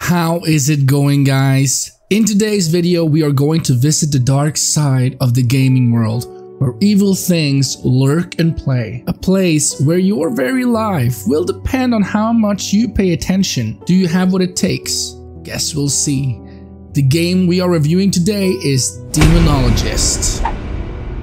How is it going, guys? In today's video, we are going to visit the dark side of the gaming world, where evil things lurk and play. A place where your very life will depend on how much you pay attention. Do you have what it takes? Guess we'll see. The game we are reviewing today is Demonologist.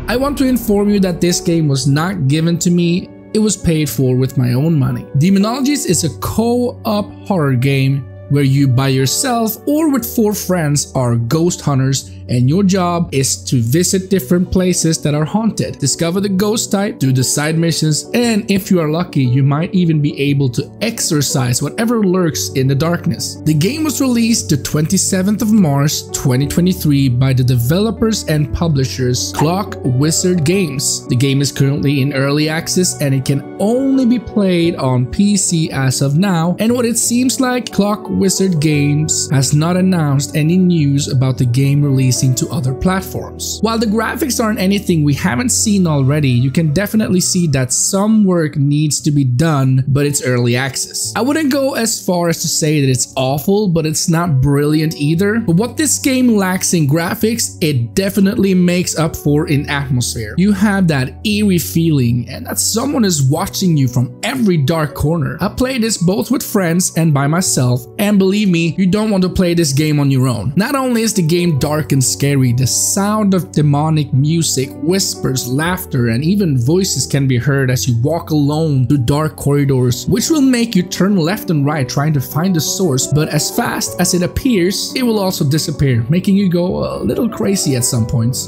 I want to inform you that this game was not given to me, it was paid for with my own money. Demonologist is a co-op horror game where you by yourself or with 4 friends are ghost hunters, and your job is to visit different places that are haunted, discover the ghost type, do the side missions, and if you are lucky, you might even be able to exorcise whatever lurks in the darkness. The game was released the 27th of March 2023 by the developers and publishers Clockworry Games. The game is currently in early access and it can only be played on PC as of now, and what it seems like, Clockworry Games has not announced any news about the game releasing to other platforms. While the graphics aren't anything we haven't seen already, you can definitely see that some work needs to be done, but it's early access. I wouldn't go as far as to say that it's awful, but it's not brilliant either. But what this game lacks in graphics, it definitely makes up for in atmosphere. You have that eerie feeling and that someone is watching you from every dark corner. I played this both with friends and by myself, and believe me, you don't want to play this game on your own. Not only is the game dark and scary, the sound of demonic music, whispers, laughter, and even voices can be heard as you walk alone through dark corridors, which will make you turn left and right trying to find the source, but as fast as it appears, it will also disappear, making you go a little crazy at some points.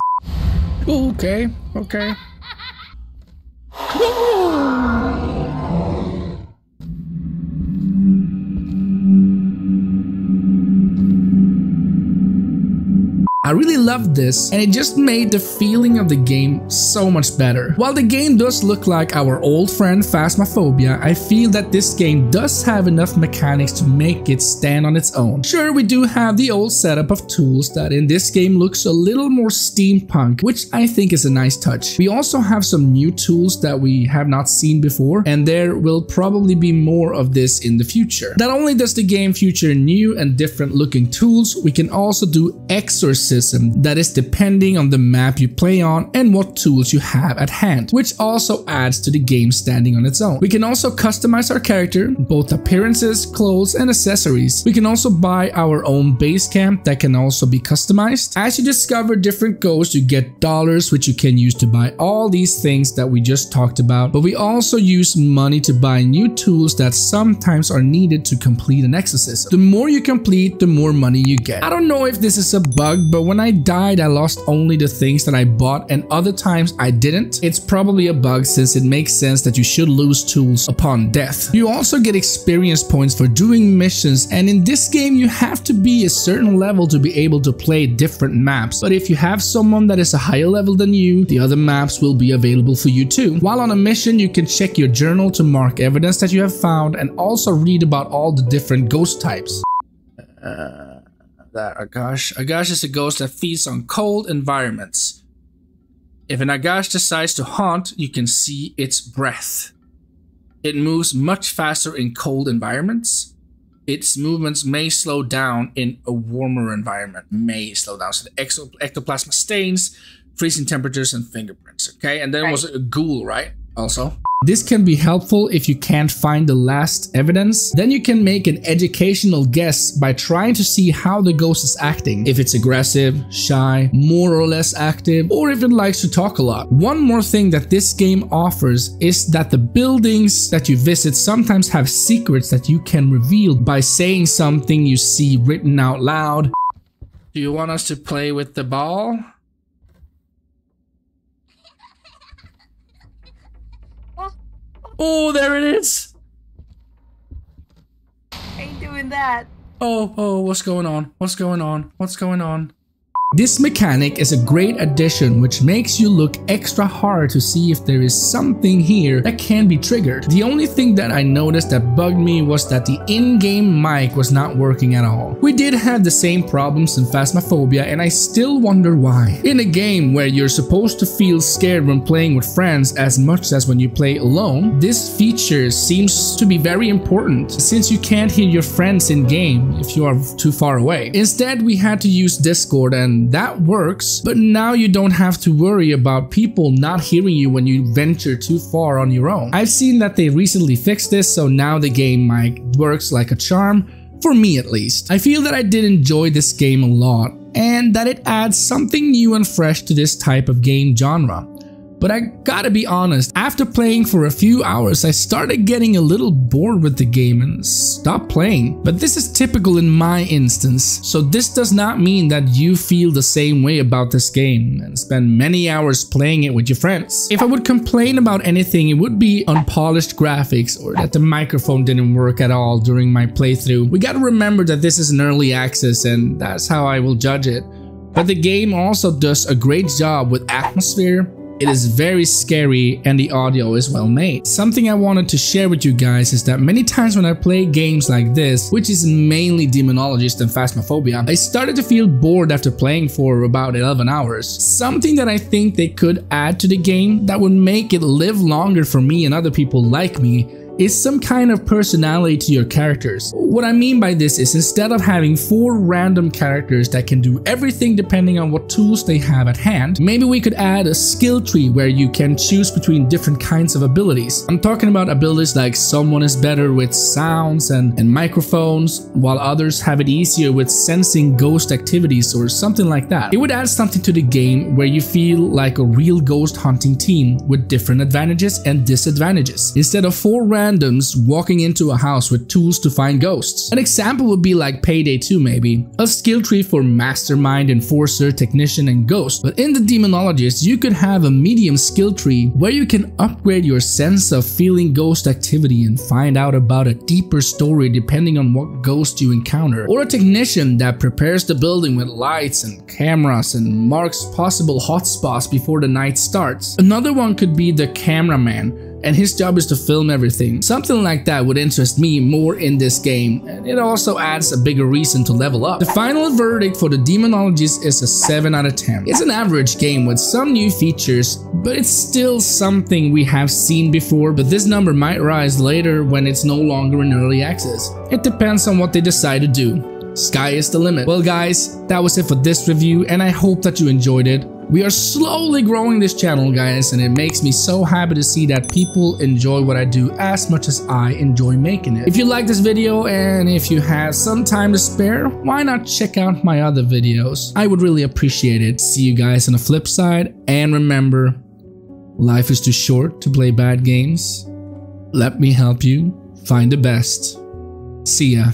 Okay. I really loved this, and it just made the feeling of the game so much better. While the game does look like our old friend Phasmophobia, I feel that this game does have enough mechanics to make it stand on its own. Sure, we do have the old setup of tools that in this game looks a little more steampunk, which I think is a nice touch. We also have some new tools that we have not seen before, and there will probably be more of this in the future. Not only does the game feature new and different looking tools, we can also do exorcism, that is depending on the map you play on and what tools you have at hand, which also adds to the game standing on its own. We can also customize our character, both appearances, clothes, and accessories. We can also buy our own base camp that can also be customized. As you discover different ghosts, you get dollars, which you can use to buy all these things that we just talked about, but we also use money to buy new tools that sometimes are needed to complete an exorcism. The more you complete, the more money you get. I don't know if this is a bug, but when I died, I lost only the things that I bought, and other times I didn't. It's probably a bug since it makes sense that you should lose tools upon death. You also get experience points for doing missions, and in this game you have to be a certain level to be able to play different maps. But if you have someone that is a higher level than you, the other maps will be available for you too. While on a mission, you can check your journal to mark evidence that you have found and also read about all the different ghost types. Agash is a ghost that feeds on cold environments. If an Agash decides to haunt, you can see its breath. It moves much faster in cold environments. Its movements may slow down in a warmer environment. So the ectoplasma stains, freezing temperatures, and fingerprints. Okay, and then it was a ghoul, right? Also. This can be helpful if you can't find the last evidence. Then you can make an educational guess by trying to see how the ghost is acting. If it's aggressive, shy, more or less active, or if it likes to talk a lot. One more thing that this game offers is that the buildings that you visit sometimes have secrets that you can reveal by saying something you see written out loud. Do you want us to play with the ball? Oh, there it is. I ain't doing that. Oh, what's going on? What's going on? This mechanic is a great addition which makes you look extra hard to see if there is something here that can be triggered. The only thing that I noticed that bugged me was that the in-game mic was not working at all. We did have the same problems in Phasmophobia, and I still wonder why. In a game where you're supposed to feel scared when playing with friends as much as when you play alone, this feature seems to be very important since you can't hear your friends in game if you are too far away. Instead, we had to use Discord, and that works, but now you don't have to worry about people not hearing you when you venture too far on your own. I've seen that they recently fixed this, so now the game mic works like a charm, for me at least. I feel that I did enjoy this game a lot, and that it adds something new and fresh to this type of game genre. But I gotta be honest, after playing for a few hours, I started getting a little bored with the game and stopped playing. But this is typical in my instance, so this does not mean that you feel the same way about this game and spend many hours playing it with your friends. If I would complain about anything, it would be unpolished graphics or that the microphone didn't work at all during my playthrough. We gotta remember that this is an early access, and that's how I will judge it. But the game also does a great job with atmosphere. It is very scary, and the audio is well made. Something I wanted to share with you guys is that many times when I play games like this, which is mainly Demonologist and Phasmophobia, I started to feel bored after playing for about 11 hours. Something that I think they could add to the game that would make it live longer for me and other people like me is some kind of personality to your characters. What I mean by this is, instead of having 4 random characters that can do everything depending on what tools they have at hand, maybe we could add a skill tree where you can choose between different kinds of abilities. I'm talking about abilities like someone is better with sounds and microphones, while others have it easier with sensing ghost activities or something like that. It would add something to the game where you feel like a real ghost hunting team with different advantages and disadvantages, instead of 4 randoms walking into a house with tools to find ghosts. An example would be like Payday 2 maybe, a skill tree for Mastermind, Enforcer, Technician, and Ghost. But in the Demonologist, you could have a medium skill tree where you can upgrade your sense of feeling ghost activity and find out about a deeper story depending on what ghost you encounter. Or a Technician that prepares the building with lights and cameras and marks possible hotspots before the night starts. Another one could be the Cameraman, and his job is to film everything. Something like that would interest me more in this game, and it also adds a bigger reason to level up. The final verdict for the Demonologist is a 7 out of 10. It's an average game with some new features, but it's still something we have seen before, but this number might rise later when it's no longer in early access. It depends on what they decide to do. Sky is the limit. Well guys, that was it for this review, and I hope that you enjoyed it. We are slowly growing this channel, guys, and it makes me so happy to see that people enjoy what I do as much as I enjoy making it. If you like this video and if you have some time to spare, why not check out my other videos? I would really appreciate it. See you guys on the flip side, and remember, life is too short to play bad games. Let me help you find the best. See ya.